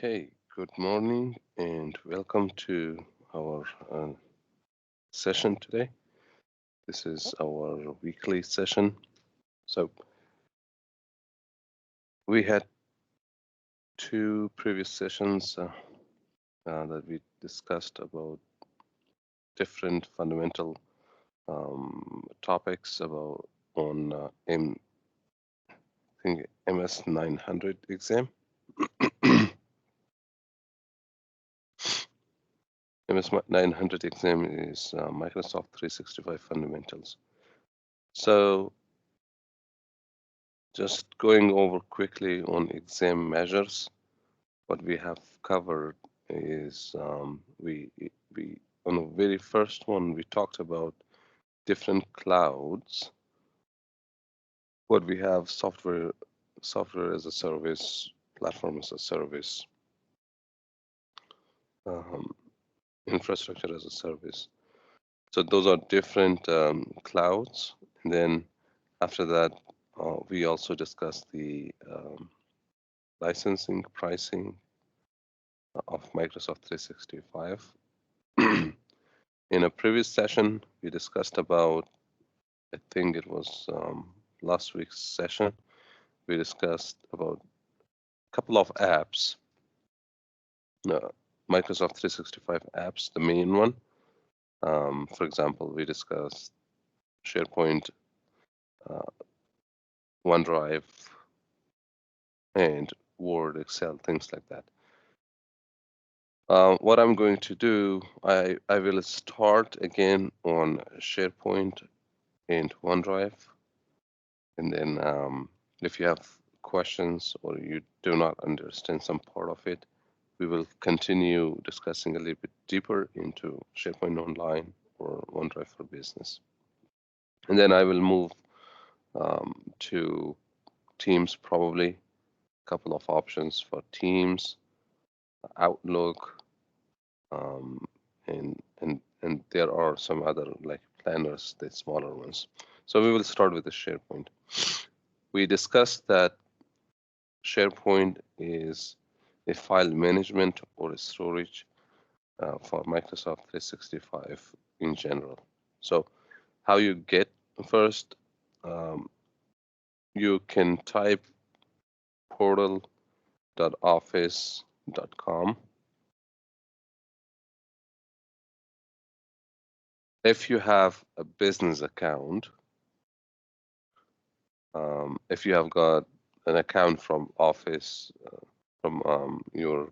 Okay, good morning and welcome to our session today. This is our weekly session. So we had two previous sessions that we discussed about different fundamental topics about on I think MS 900 exam. MS 900 exam is Microsoft 365 fundamentals. So just going over quickly on exam measures, what we have covered is we on the very first one we talked about different clouds. What we have software as a service, platform as a service, um, infrastructure as a service. So those are different clouds. And then after that, we also discussed the licensing pricing of Microsoft 365. In a previous session, we discussed about, I think it was last week's session, we discussed about a couple of apps, Microsoft 365 apps, the main one. For example, we discussed SharePoint, OneDrive, and Word, Excel, things like that. What I'm going to do, I will start again on SharePoint and OneDrive. And then if you have questions or you do not understand some part of it, we will continue discussing a little bit deeper into SharePoint Online or OneDrive for Business. And then I will move to Teams, probably a couple of options for Teams, Outlook, and there are some other like planners, the smaller ones. So we will start with the SharePoint. We discussed that SharePoint is a file management or a storage for Microsoft 365 in general. So how you get first, you can type portal.office.com. If you have a business account, if you have got an account from Office, from your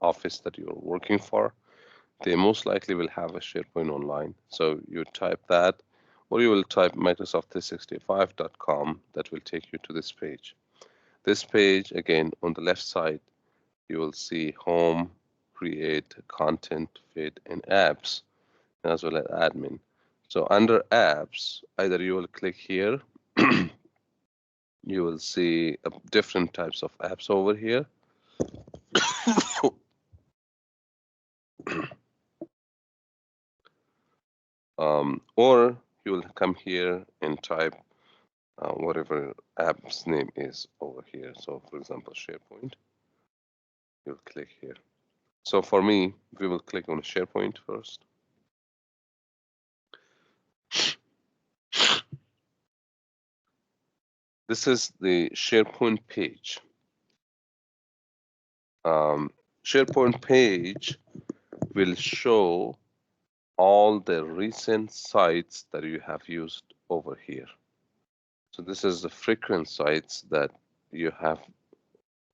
office that you're working for, they most likely will have a SharePoint Online. So you type that, or you will type Microsoft365.com. That will take you to this page. This page, again, on the left side, you will see Home, Create, Content, Feed, and Apps, as well as Admin. So under Apps, either you will click here, you will see different types of apps over here. Or you will come here and type whatever app's name is over here. So for example, SharePoint, you'll click here. So for me, we will click on SharePoint first. This is the SharePoint page. SharePoint page will show all the recent sites that you have used over here. So this is the frequent sites that you have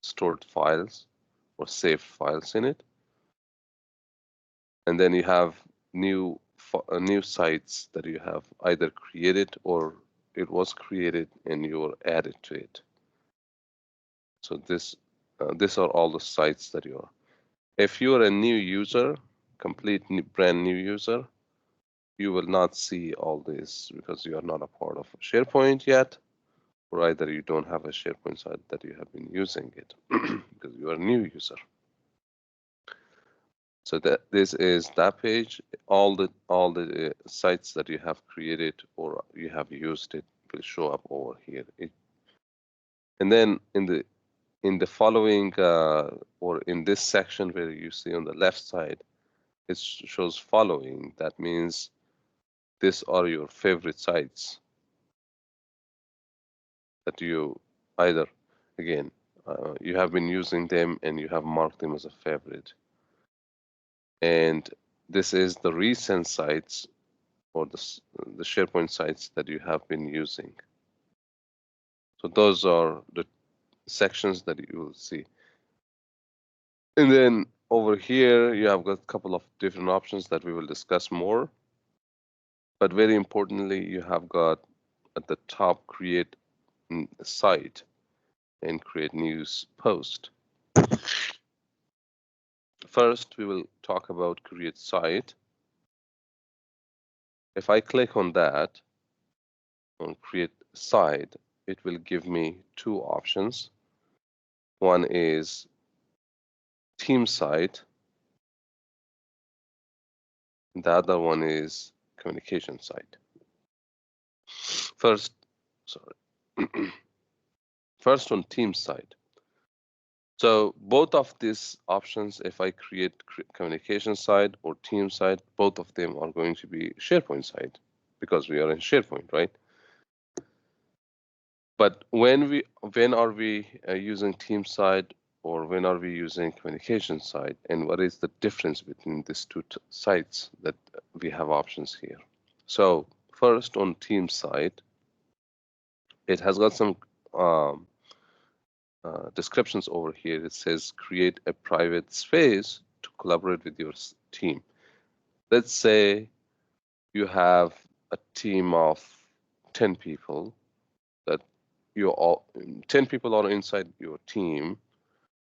stored files or saved files in it. And then you have new sites that you have either created or it was created and you were added to it. So these are all the sites that you are. If you are a new user, brand new user, you will not see all this because you are not a part of SharePoint yet, or either you don't have a SharePoint site that you have been using it because you are a new user. So this is that page. All the sites that you have created or you have used it will show up over here. And then in the in the following, or in this section where you see on the left side, it shows following. That means these are your favorite sites that you either, again, you have been using them and you have marked them as a favorite. And this is the recent sites or the SharePoint sites that you have been using. So those are the sections that you will see. And then over here, you have got a couple of different options that we will discuss more. But very importantly, you have got at the top, create site and create news post. First, we will talk about create site. If I click on that, on create site, it will give me two options. One is team site. The other one is communication site. First on team site. So both of these options, if I create communication site or team site, both of them are going to be SharePoint site because we are in SharePoint, right? But when are we using team site or when are we using communication site, and what is the difference between these two sites that we have options here? So first on team site, it has got some descriptions over here. It says create a private space to collaborate with your team. Let's say you have a team of 10 people that 10 people are inside your team,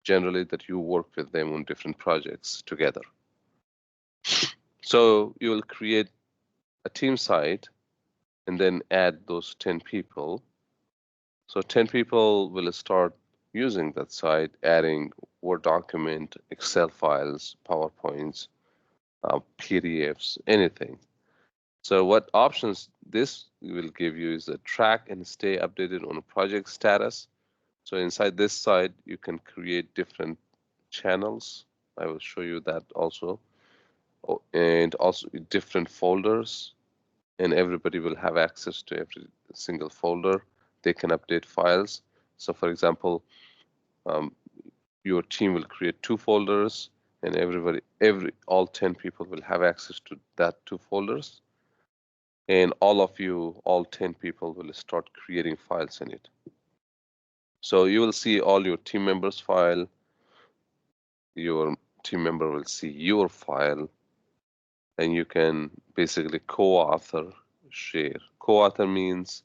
generally that you work with them on different projects together. So you will create a team site and then add those 10 people. So 10 people will start using that site, adding Word document, Excel files, PowerPoints, PDFs, anything. So what options this will give you is a track and stay updated on a project status. So inside this site, you can create different channels. I will show you that also. And also different folders, and everybody will have access to every single folder. They can update files. So for example, your team will create 2 folders, and all 10 people will have access to that 2 folders. And all 10 people will start creating files in it. So you will see all your team members' file. Your team member will see your file, and you can basically co-author, share. Co-author means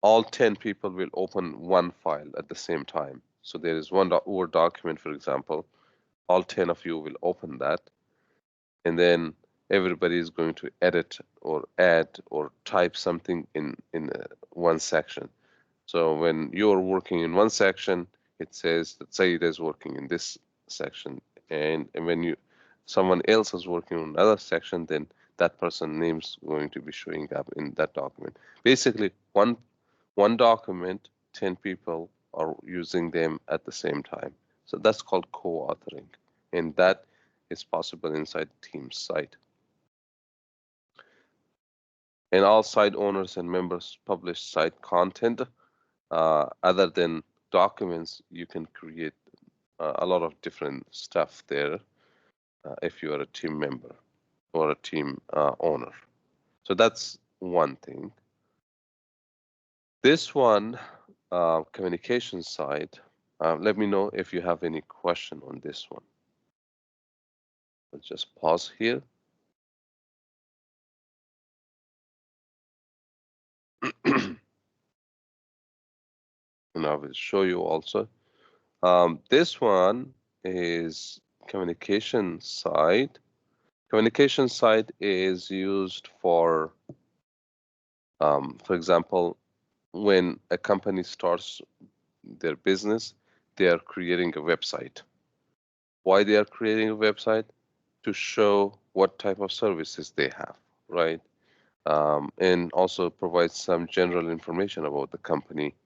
all 10 people will open one file at the same time. So there is one Word document, for example, all 10 of you will open that, and then everybody is going to edit or add or type something in one section. So when you're working in one section, it says that Saeed is working in this section, and when someone else is working on another section, then that person name's going to be showing up in that document. Basically, one document, 10 people are using them at the same time. So that's called co-authoring, and that is possible inside Teams site. And all site owners and members publish site content. Other than documents, you can create a lot of different stuff there if you are a team member or a team owner. So that's one thing. This one, communication side, let me know if you have any question on this one. Let's just pause here. And I will show you also. This one is communication side. Communication side is used for example, when a company starts their business, they are creating a website. Why they are creating a website? To show what type of services they have, right? And also provide some general information about the company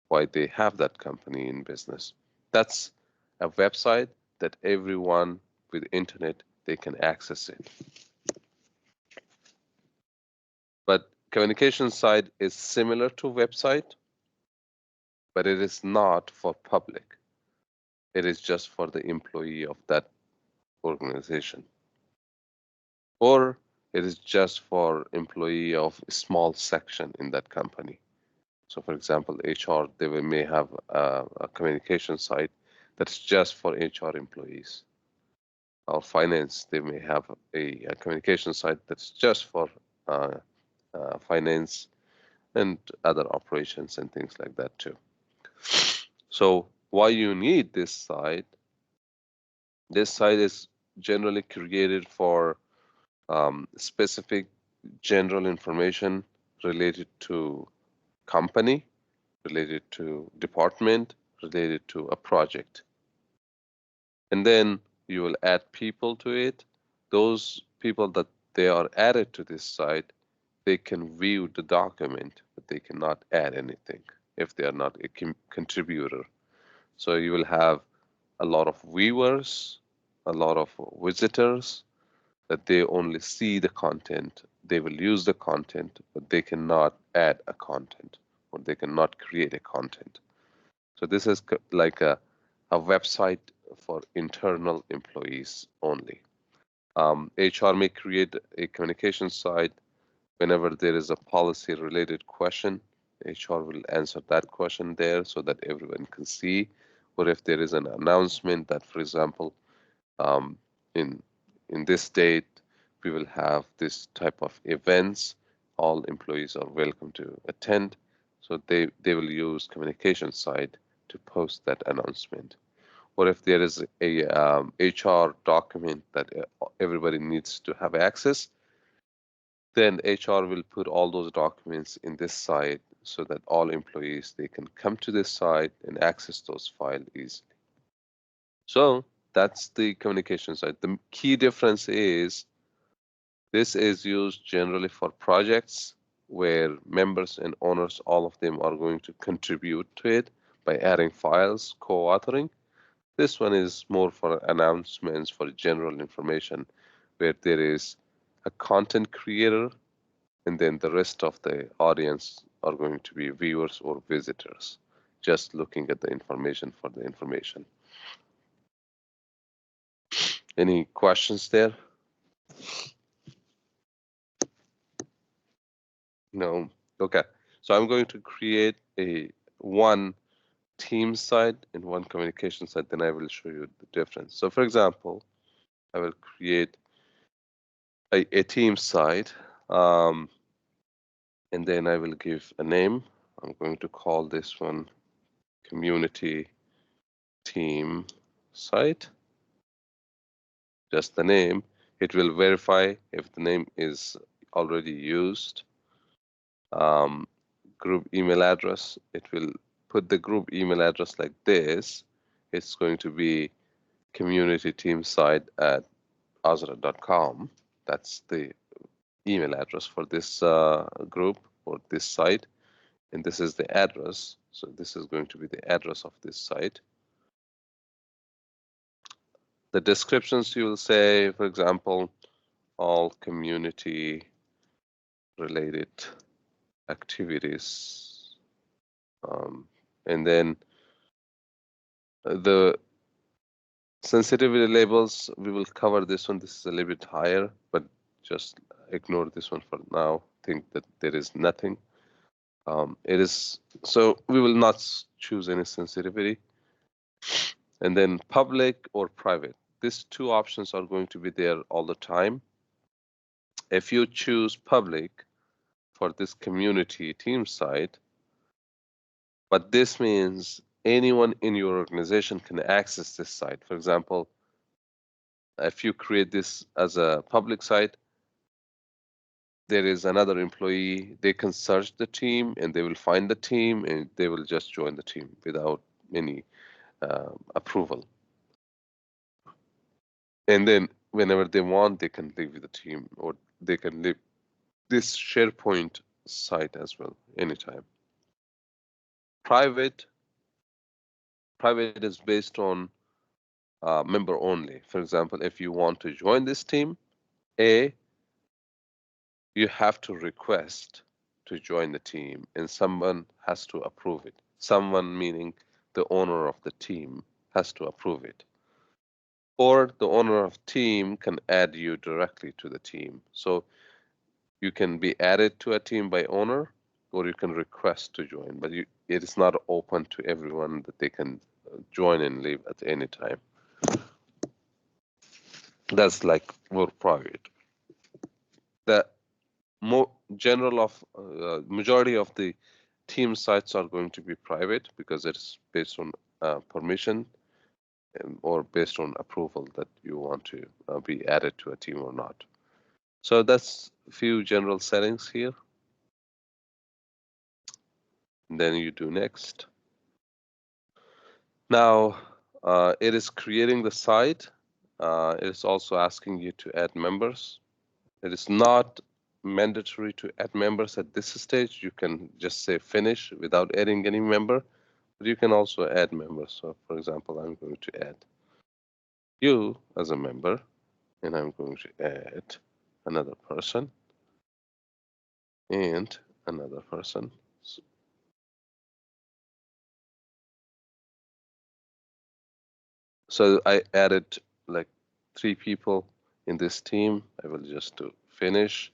why they have that company in business. That's a website that everyone with internet, they can access it. But communication site is similar to website, but it is not for public. It is just for the employee of that organization. Or it is just for employee of a small section in that company. So for example, HR, they may have a communication site that's just for HR employees. Or finance, they may have a communication site that's just for finance and other operations and things like that too. So why you need this site? This site is generally created for specific general information related to company, related to department, related to a project. And then you will add people to it. Those people that they are added to this site, they can view the document, but they cannot add anything if they are not a contributor. So you will have a lot of viewers, a lot of visitors, that they only see the content, they will use the content, but they cannot add a content or they cannot create a content. So this is like a website for internal employees only. HR may create a communication site whenever there is a policy related question. HR will answer that question there so that everyone can see. Or if there is an announcement that, for example, um, in this date, we will have this type of events. All employees are welcome to attend. So they will use communication site to post that announcement. Or if there is a HR document that everybody needs to have access, then HR will put all those documents in this site so that all employees, they can come to this site and access those files easily. So that's the communication side. The key difference is this is used generally for projects where members and owners, all of them are going to contribute to it by adding files, co-authoring. This one is more for announcements, for general information, where there is a content creator and then the rest of the audience are going to be viewers or visitors, just looking at the information for the information. Any questions there? No. Okay. So I'm going to create a one team site and one communication site, then I will show you the difference. So for example, I will create a team site, and then I will give a name. I'm going to call this one community team site. Just the name. It will verify if the name is already used. Group email address, it will put the group email address like this. It's going to be community team site at azra.com. That's the email address for this group or this site. And this is the address. So this is going to be the address of this site. The descriptions, you will say, for example, all community related activities. And then the sensitivity labels, we will cover this one. This is a little bit higher, but just ignore this one for now. Think that there is nothing. It is, so we will not choose any sensitivity. And then public or private. These two options are going to be there all the time. If you choose public for this community team site, but this means anyone in your organization can access this site. For example, if you create this as a public site, there is another employee, they can search the team and they will find the team and they will just join the team without any approval. And then whenever they want, they can leave the team or they can leave this SharePoint site as well anytime. Private is based on member only. For example, if you want to join this team, you have to request to join the team and someone has to approve it. Someone meaning the owner of the team has to approve it. Or the owner of team can add you directly to the team. So you can be added to a team by owner or you can request to join, but it is not open to everyone that they can join and leave at any time. That's like more private. The majority of the team sites are going to be private because it's based on permission or based on approval that you want to be added to a team or not. So that's a few general settings here. And then you do next. Now it is creating the site. It is also asking you to add members. It is not mandatory to add members at this stage. You can just say finish without adding any member, but you can also add members. So for example, I'm going to add you as a member, and I'm going to add another person and another person. So I added like 3 people in this team. I will just do finish.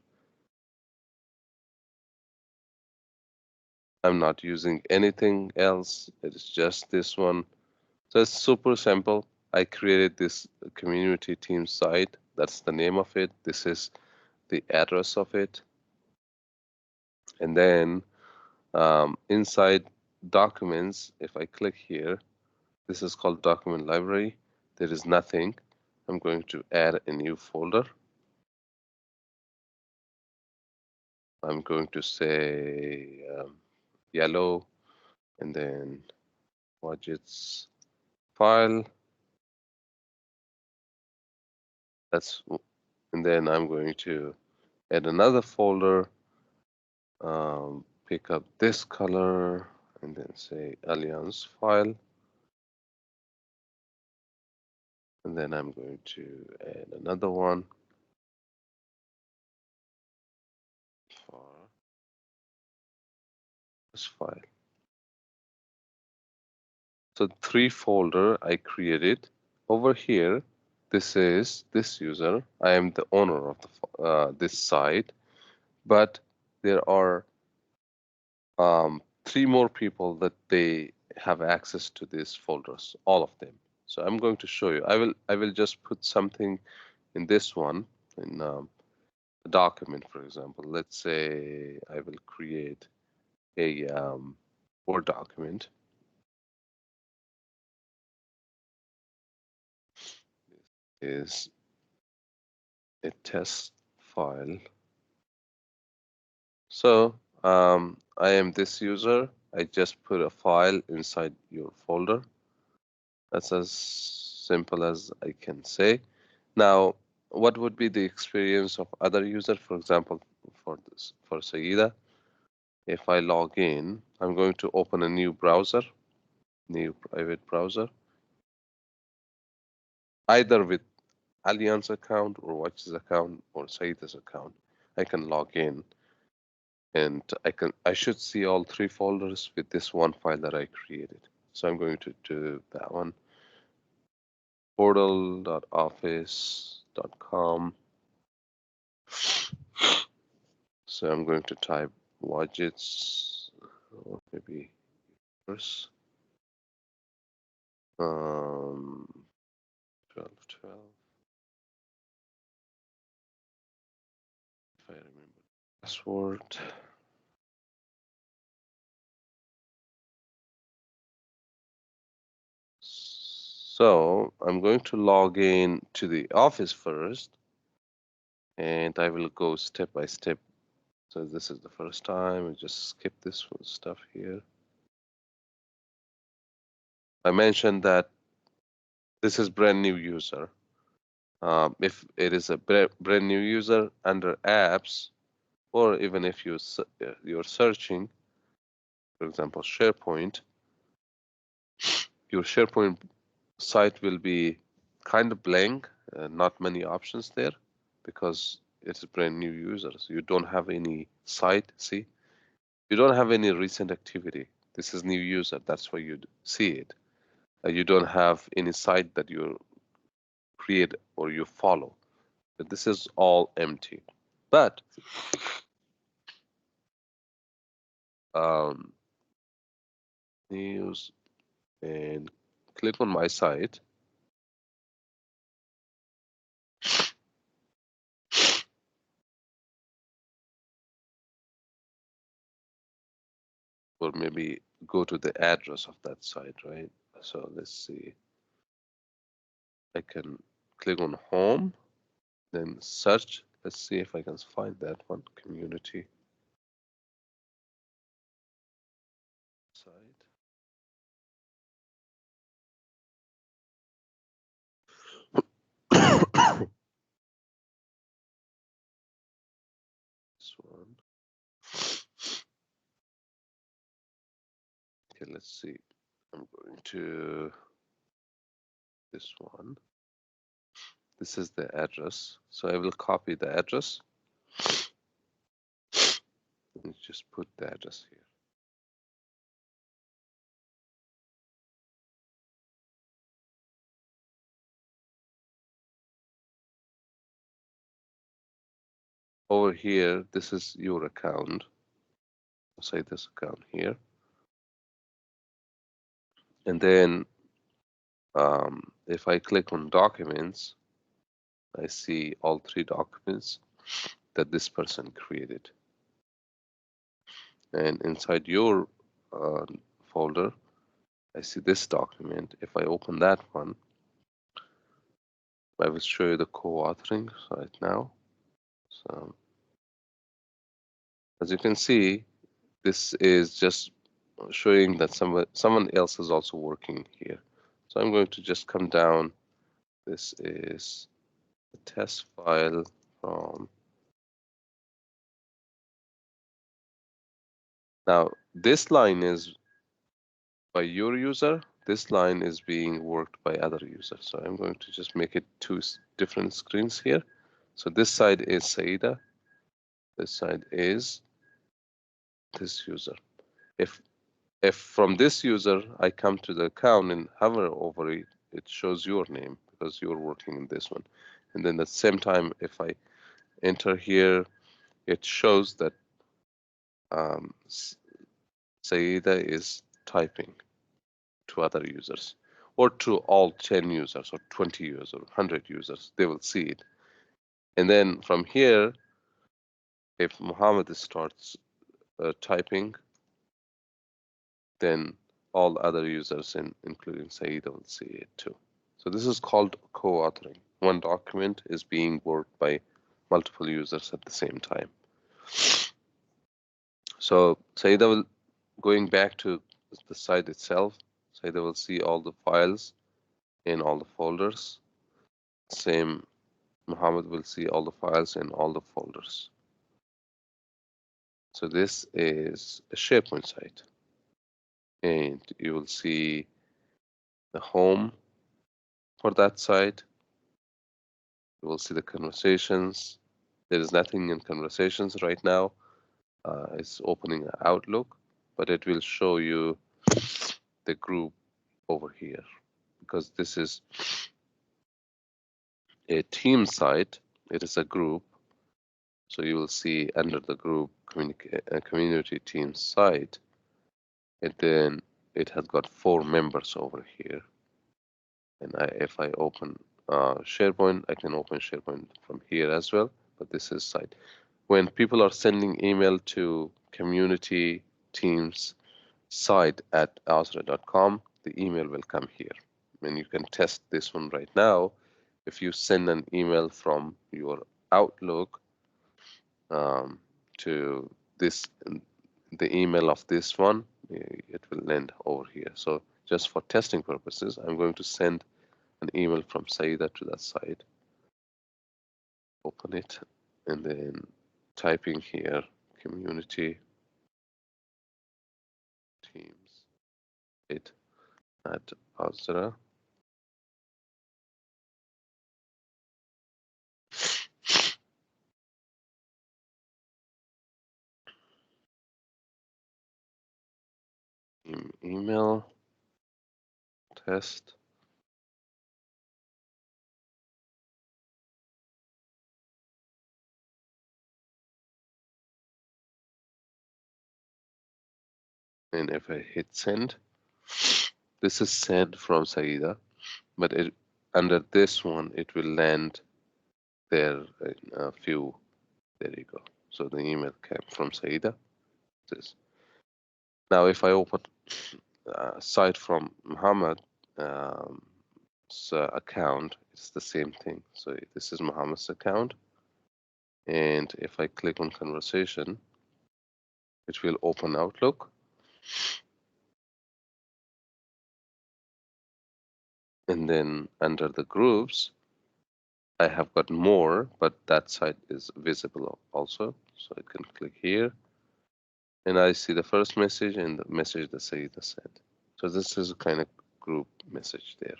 I'm not using anything else. It is just this one. So it's super simple. I created this community team site. That's the name of it. This is the address of it. And then inside documents, if I click here, this is called document library. There is nothing. I'm going to add a new folder. I'm going to say yellow and then widgets file. And then I'm going to add another folder, pick up this color and then say Alliance file. And then I'm going to add another one for this file. So 3 folder I created over here. This is this user. I am the owner of the this site, but there are 3 more people that they have access to these folders, all of them. So I'm going to show you. I will just put something in this one in a document, for example. Let's say I will create a Word document. This is a test file. So I am this user. I just put a file inside your folder. That's as simple as I can say. Now, what would be the experience of other user? For example, for Saida, if I log in, I'm going to open a new browser, new private browser, either with Allianz account or Watch's account or Saida's account. I can log in and I should see all 3 folders with this one file that I created. So I'm going to do that one. Portal.office.com. So I'm going to type widgets, or maybe first, 12, 12. If I remember password. So I'm going to log in to the office first, and I will go step by step. So this is the first time. I just skip this stuff here. I mentioned that this is brand new user. If it is a brand new user under apps, or even if you're searching, for example, SharePoint, your SharePoint site will be kind of blank, not many options there because it's a brand new user. So you don't have any site, see? You don't have any recent activity. This is new user, that's why you see it. You don't have any site that you create or you follow. But this is all empty. But news and click on my site. Or maybe go to the address of that site, right? So let's see. I can click on home, then search. Let's see if I can find that one, community site. This one. Okay, let's see. I'm going to this one. This is the address. So I will copy the address and just put the address here. Over here, this is your account. I'll say this account here. And then if I click on documents, I see all 3 documents that this person created. And inside your folder, I see this document. If I open that one, I will show you the co-authoring right now. So as you can see, this is just showing that someone else is also working here. So I'm going to just come down. This is the test file from. Now this line is by your user. This line is being worked by other users. So I'm going to just make it 2 different screens here. So this side is Saida. This side is this user. If from this user I come to the account and hover over it, it shows your name because you're working in this one. And then at the same time, if I enter here, it shows that Saida is typing to other users or to all 10 users or 20 users or 100 users. They will see it. And then from here, if Muhammad starts typing, then all other users, including Saida, will see it too. So this is called co-authoring. One document is being worked by multiple users at the same time. So Saida will, going back to the site itself, Saida will see all the files in all the folders. Same, Muhammad will see all the files in all the folders. So this is a SharePoint site. And you will see the home for that site. You will see the conversations. There is nothing in conversations right now. It's opening Outlook, but it will show you the group over here because this is a team site. It is a group. So you will see under the group community team site, and then it has got 4 members over here. And if I open SharePoint, I can open SharePoint from here as well, but this is site. When people are sending email to community teams site at Ausra.com, the email will come here. And you can test this one right now. If you send an email from your Outlook to this, the email of this one, it will land over here. So just for testing purposes, I'm going to send an email from Saida to that site. Open it and then typing here community it at Azra. Email test. And if I hit send, this is sent from Saida, but under this one, it will land there in a few. There you go. So the email came from Saida. Now, if I open a site from Muhammad, account, it's the same thing. So this is Muhammad's account. And if I click on conversation, it will open Outlook. And then under the groups, I have got more, but that site is visible also. So I can click here and I see the first message and the message that Saida sent. So this is a kind of group message there.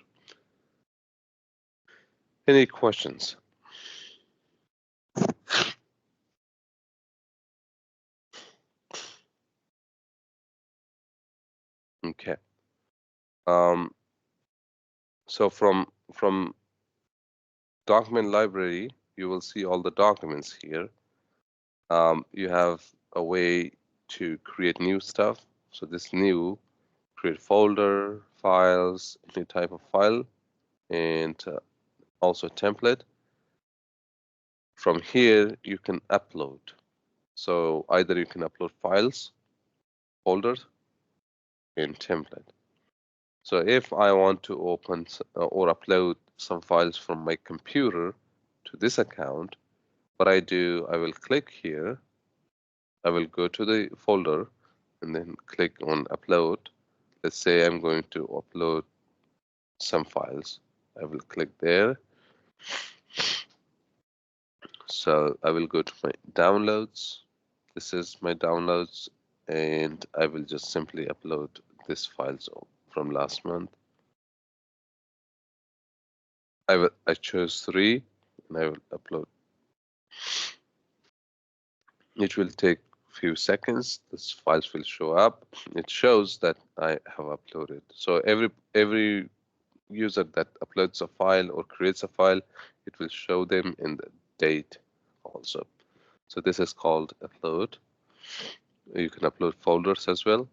Any questions? Okay. So from document library, you will see all the documents here. You have a way to create new stuff. So this new, create folder, files, any type of file, and also template. From here, you can upload. So either you can upload files, folders, and template. So if I want to open or upload some files from my computer to this account, what I do, I will click here. I will go to the folder and then click on upload. Let's say I'm going to upload some files. I will click there. So I will go to my downloads. This is my downloads, and I will just simply upload this files from last month. I chose 3 and I will upload. It will take a few seconds. This files will show up. It shows that I have uploaded. So every user that uploads a file or creates a file, it will show them in the date also. So this is called upload. You can upload folders as well.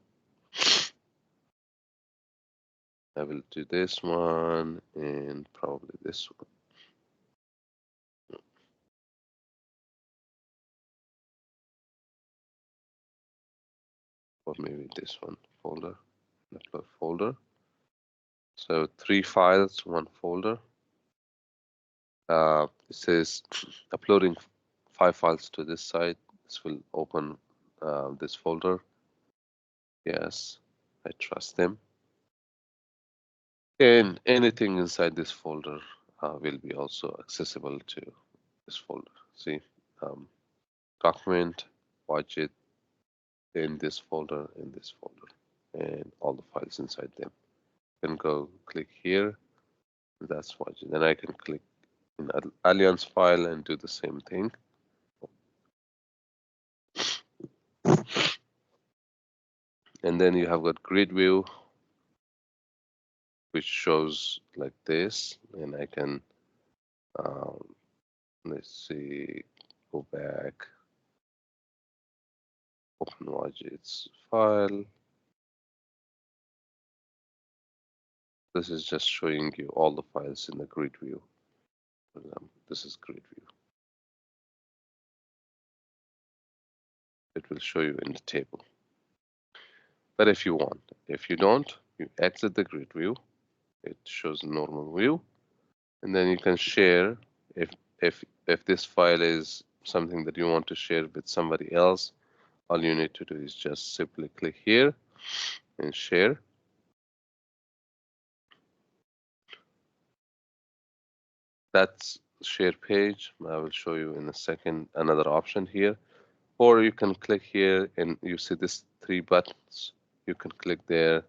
I will do this one and probably this one. Or maybe this one, folder, upload folder. So 3 files, 1 folder. It says uploading 5 files to this site. This will open this folder. Yes, I trust them. And anything inside this folder will be also accessible to this folder. See, document, budget, in this folder, and all the files inside them. You can go click here. That's budget. Then I can click in Alliance file and do the same thing. And then you have got grid view, which shows like this, and I can let's see, go back, open widgets file. This is just showing you all the files in the grid view. For example, this is grid view. It will show you in the table. But if you want, if you don't, you exit the grid view. It shows a normal view, and then you can share if this file is something that you want to share with somebody else. All you need to do is just simply click here and share. That's share page. I will show you in a second another option here. Or you can click here and you see this 3 buttons. You can click there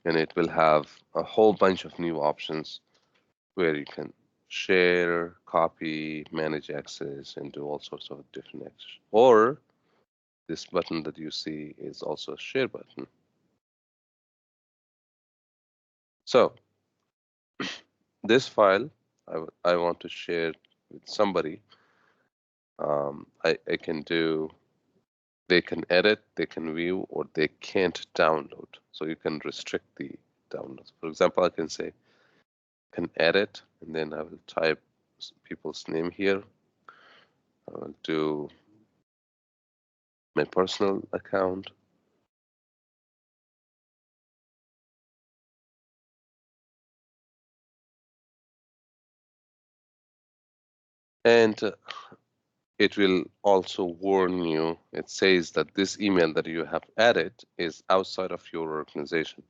and it will have a whole bunch of new options where you can share, copy, manage access, and do all sorts of different actions. Or this button that you see is also a share button. So this file, I want to share with somebody. I can do, they can edit, they can view, or they can't download. So you can restrict the downloads. For example, I can say, can edit, and then I will type people's name here. I will do my personal account. And it will also warn you. It says that this email that you have added is outside of your organization.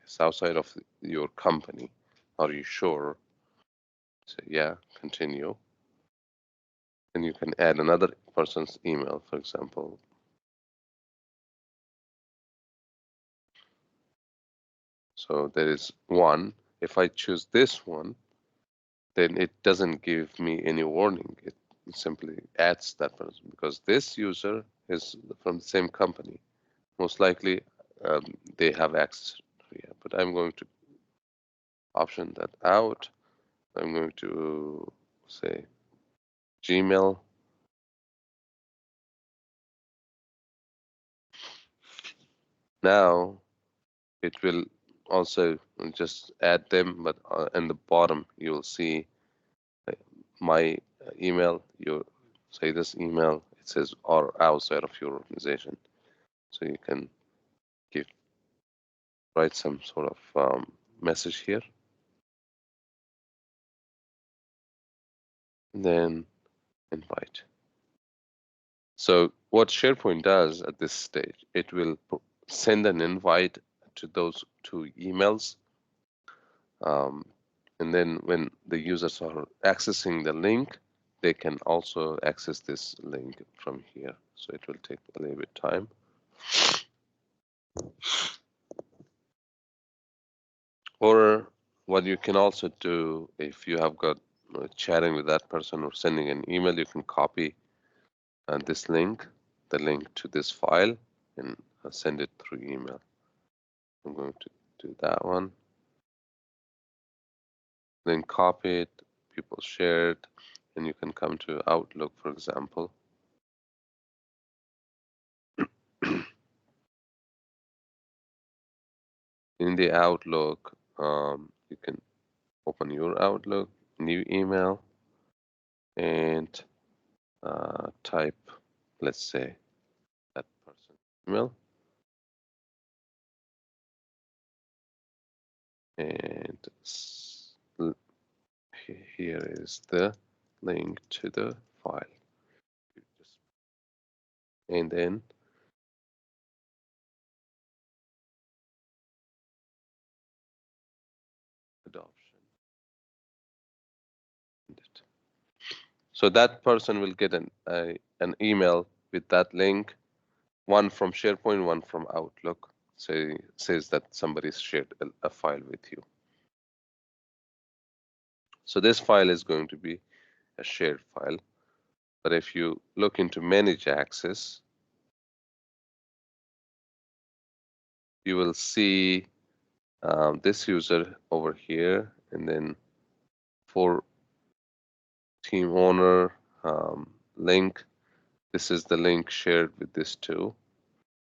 It's outside of your company. Are you sure? So yeah, continue. And you can add another person's email, for example. So there is one. If I choose this one, then it doesn't give me any warning. It simply adds that person because this user is from the same company. Most likely they have access here, but I'm going to option that out. I'm going to say Gmail. Now it will also just add them, but in the bottom you will see my email. You say this email, it says or outside of your organization. So you can write some sort of message here. And then invite. So what SharePoint does at this stage, it will send an invite to those two emails. And then when the users are accessing the link, they can also access this link from here. So it will take a little bit time. Or what you can also do, if you have got chatting with that person or sending an email, you can copy this link, the link to this file, and send it through email. I'm going to do that one. Then copy it, people share it, and you can come to Outlook, for example. In the Outlook, you can open your Outlook, new email, and type, let's say, that person's email. And here is the link to the file. And then adoption. So that person will get an email with that link, one from SharePoint, one from Outlook. Says that somebody's shared a file with you. So this file is going to be a shared file. But if you look into manage access, you will see this user over here, and then for team owner link, this is the link shared with this two.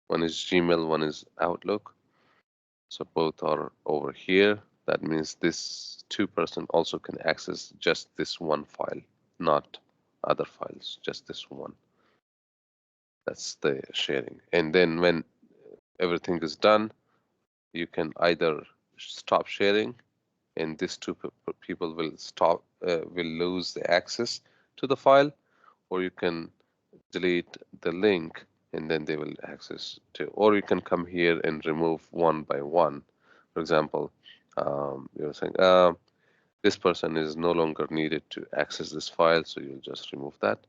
One is Gmail, one is Outlook. So both are over here. That means this two-person also can access just this one file, not other files, just this one. That's the sharing. And then when everything is done, you can either stop sharing and these two people will lose the access to the file, or you can delete the link and then they will access to, or you can come here and remove one by one. For example, you're saying this person is no longer needed to access this file, so you'll just remove that.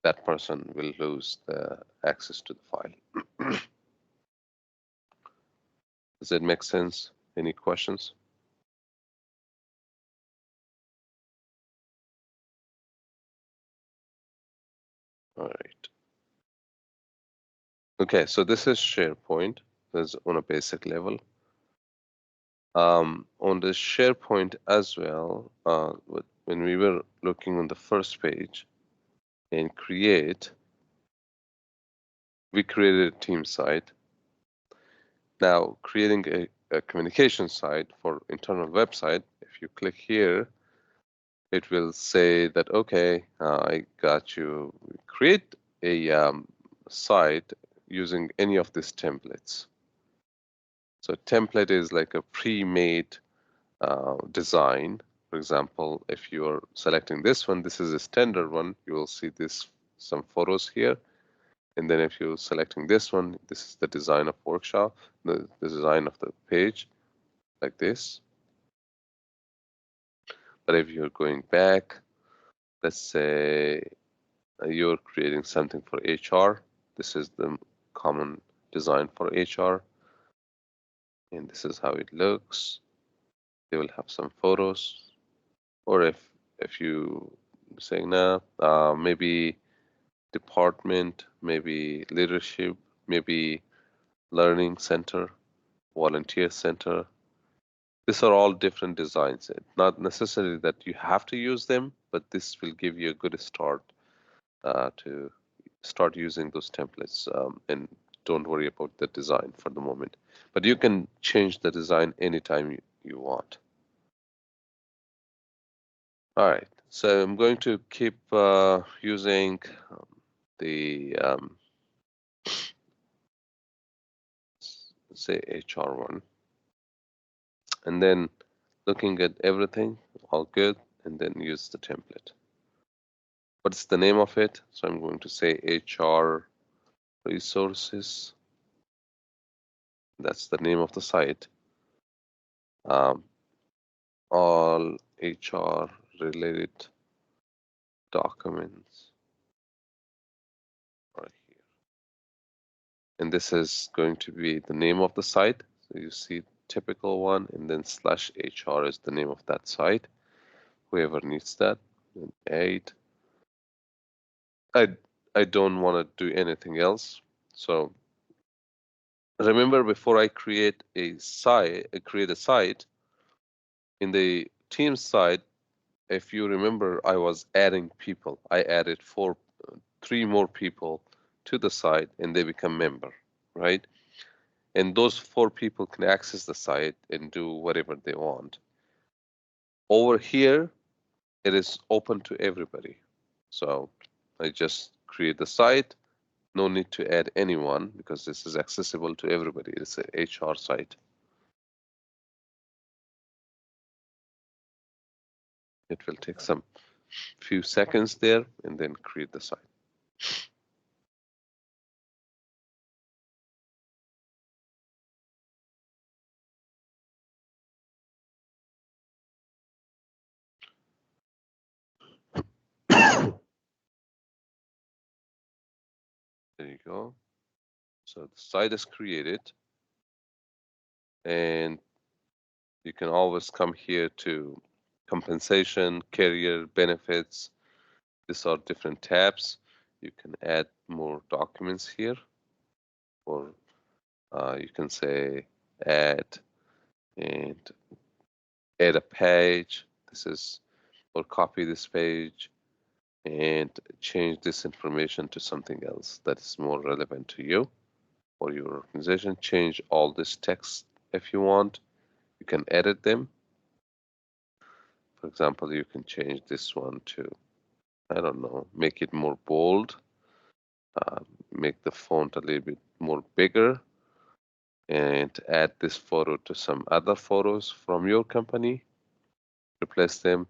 That person will lose the access to the file. Does it make sense? Any questions? All right. Okay, so this is SharePoint. That's on a basic level. On the SharePoint as well, when we were looking on the first page in Create, we created a team site. Now, creating a communication site for internal website, if you click here, it will say that, okay, I got you. Create a site using any of these templates. So template is like a pre-made design. For example, if you're selecting this one, this is a standard one, you will see this some photos here. And then if you're selecting this one, this is the design of workshop, the design of the page, like this. But if you're going back, let's say you're creating something for HR. This is the common design for HR. And this is how it looks. They will have some photos. Or if you saying now, maybe department, maybe leadership, maybe learning center, volunteer center. These are all different designs. It's not necessarily that you have to use them, but this will give you a good start to start using those templates, and don't worry about the design for the moment. But you can change the design anytime you want. All right, so I'm going to keep using the say HR one, and then looking at everything, all good, and then use the template. What's the name of it? So I'm going to say HR resources. That's the name of the site. All HR related documents are here. And this is going to be the name of the site. So you see typical one, and then /HR is the name of that site. Whoever needs that. And 8. I don't want to do anything else. So remember, before I create a site, in the team site, if you remember, I was adding people. I added 3 more people to the site, and they become member, right? And those 4 people can access the site and do whatever they want. Over here, it is open to everybody. So I just create the site. No need to add anyone because this is accessible to everybody. It's an HR site. It will take some few seconds there and then create the site. There you go. So the site is created, and you can always come here to compensation, career, benefits. These are different tabs. You can add more documents here, or you can say add and add a page. This is, or copy this page and change this information to something else that is more relevant to you or your organization. Change all this text if you want. You can edit them. For example, you can change this one to, I don't know, make it more bold, make the font a little bit more bigger, and add this photo to some other photos from your company, replace them.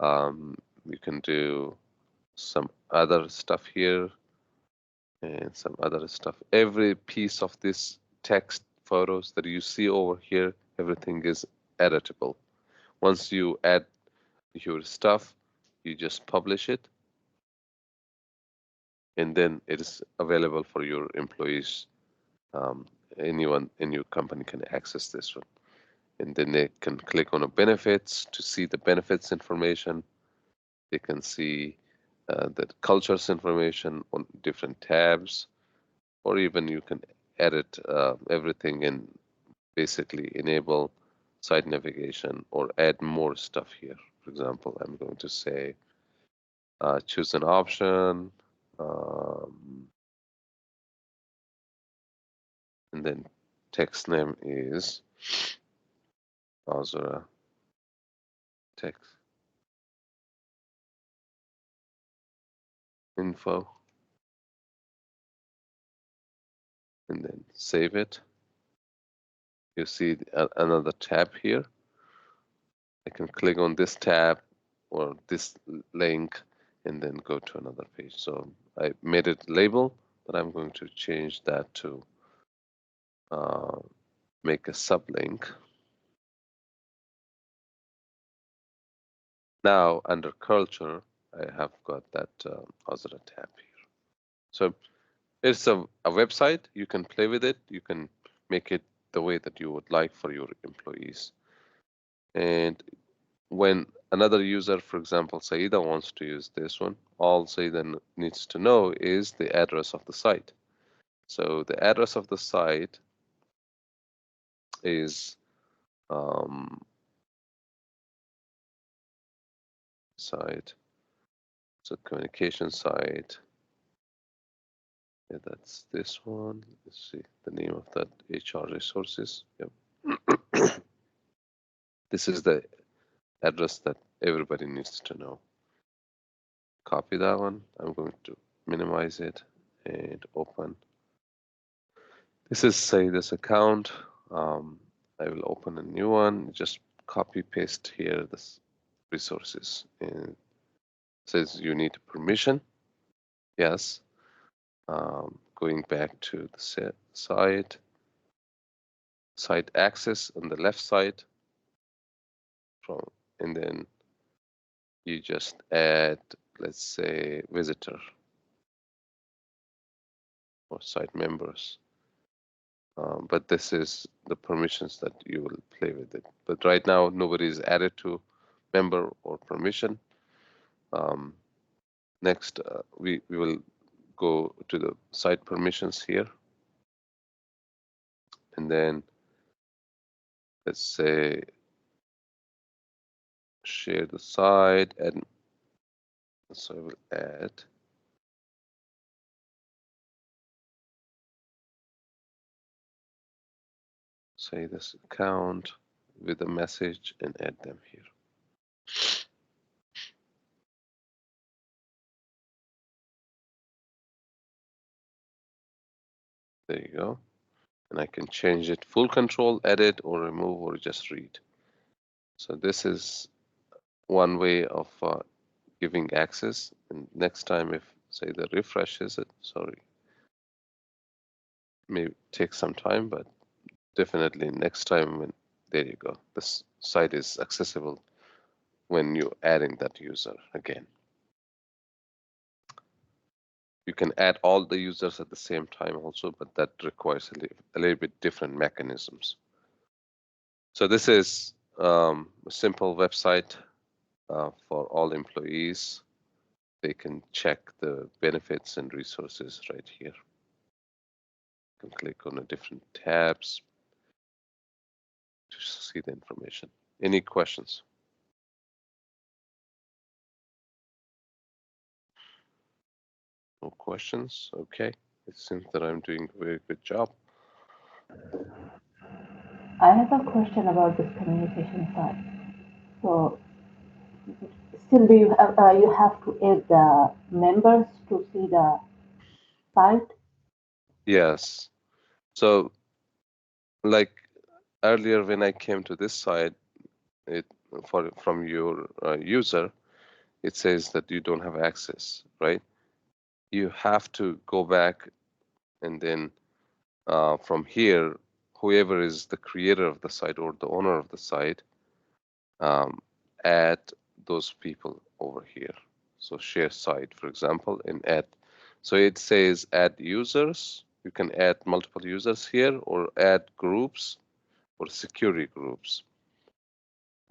You can do some other stuff here and some other stuff. Every piece of this text photos that you see over here, everything is editable. Once you add your stuff, you just publish it, and then it is available for your employees anyone in your company can access this one. And then they can click on the benefits to see the benefits information. They can see the cultures information on different tabs, or even you can edit everything and basically enable site navigation or add more stuff here. For example, I'm going to say choose an option, and then text name is Azura text info, and then save it. You see another tab here. I can click on this tab or this link and then go to another page. So I made it label, but I'm going to change that to make a sublink. Now under culture, I have got that other tab here. So it's a website. You can play with it. You can make it the way that you would like for your employees. And when another user, for example, Saida wants to use this one, all Saida needs to know is the address of the site. So the address of the site is site. So communication site. Yeah, that's this one. Let's see the name of that HR resources. Yep. This is the address that everybody needs to know. Copy that one. I'm going to minimize it and open. This is say this account. I will open a new one. Just copy paste here this resources and says you need permission. Yes. Going back to the site access on the left side and then you just add, let's say, visitor or site members. But this is the permissions that you will play with it. But right now, nobody is added to member or permission. Next, we will go to the site permissions here. And then let's say share the site, and so I will add say this account with a message and add them here. There you go. And I can change it full control, edit or remove or just read. So this is one way of giving access. And next time if say the refreshes it, sorry, may take some time, but definitely next time when, there you go. This site is accessible when you're adding that user again. You can add all the users at the same time also, but that requires a little bit different mechanisms. So this is a simple website for all employees. They can check the benefits and resources right here. You can click on the different tabs to see the information. Any questions? No questions? Okay. It seems that I'm doing a very good job. I have a question about this communication side. So, still, do you have to add the members to see the site? Yes. So, like earlier when I came to this site, from your user, it says that you don't have access, right? You have to go back and then from here, whoever is the creator of the site or the owner of the site, add those people over here. So share site, for example, and add. So it says add users, You can add multiple users here or add groups or security groups.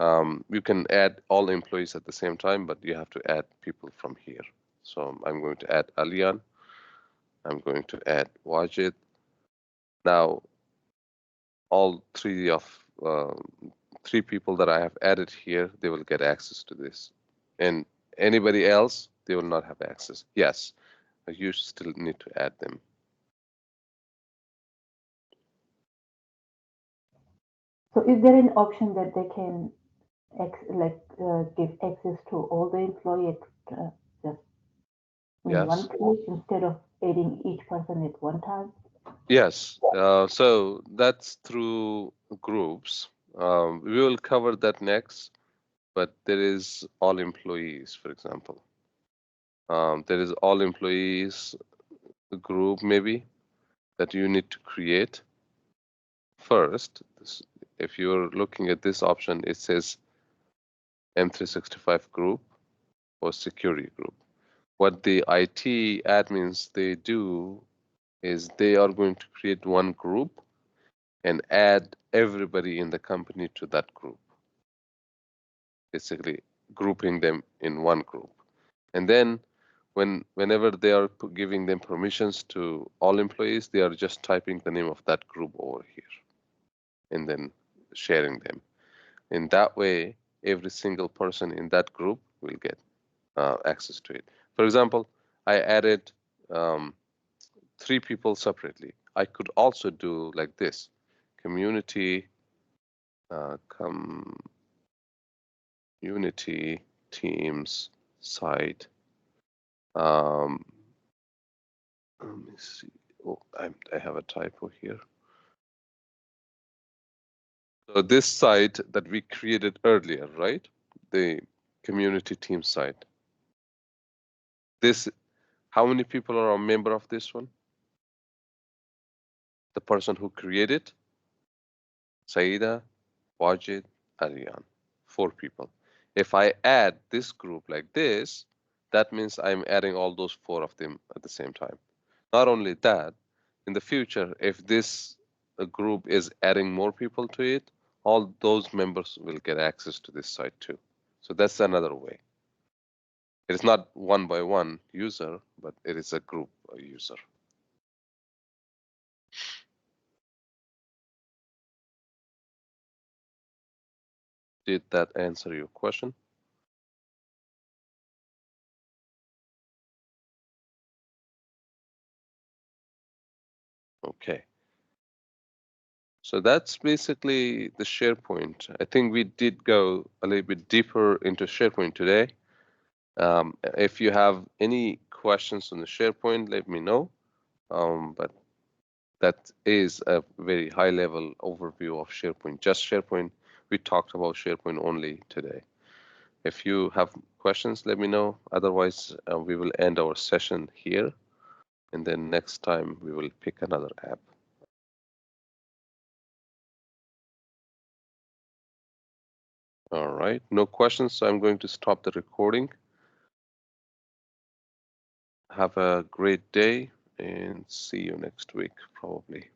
You can add all employees at the same time, but you have to add people from here. So I'm going to add Alian. I'm going to add Wajid. Now, all three people that I have added here, they will get access to this. And anybody else, they will not have access. Yes, you still need to add them. So is there an option that they can give access to all the employees just in one Yes. place instead of adding each person at one time? Yes. So that's through groups. We will cover that next, but there is all employees, for example. There is all employees group maybe that you need to create first. If you're looking at this option, it says M365 group or security group. What the IT admins they do is they are going to create one group and add everybody in the company to that group, basically grouping them in one group. And then whenever they are giving them permissions to all employees, they are just typing the name of that group over here and then sharing them. In that way, every single person in that group will get access to it. For example, I added 3 people separately. I could also do like this: community, community teams site. Um, let me see. Oh, I have a typo here. So this site that we created earlier, right? The community team site. This, how many people are a member of this one? The person who created, Saida, Wajid, Aryan, 4 people. If I add this group like this, that means I'm adding all those 4 of them at the same time. Not only that, in the future, if this group is adding more people to it, all those members will get access to this site too. So that's another way. It is not one by one user, but it is a group user. Did that answer your question? Okay. So that's basically the SharePoint. I think we did go a little bit deeper into SharePoint today. If you have any questions on the SharePoint, let me know. But that is a very high level overview of SharePoint. Just SharePoint. We talked about SharePoint only today. If you have questions, let me know. Otherwise, we will end our session here. And then next time we will pick another app. All right, no questions. So I'm going to stop the recording. Have a great day and see you next week, probably.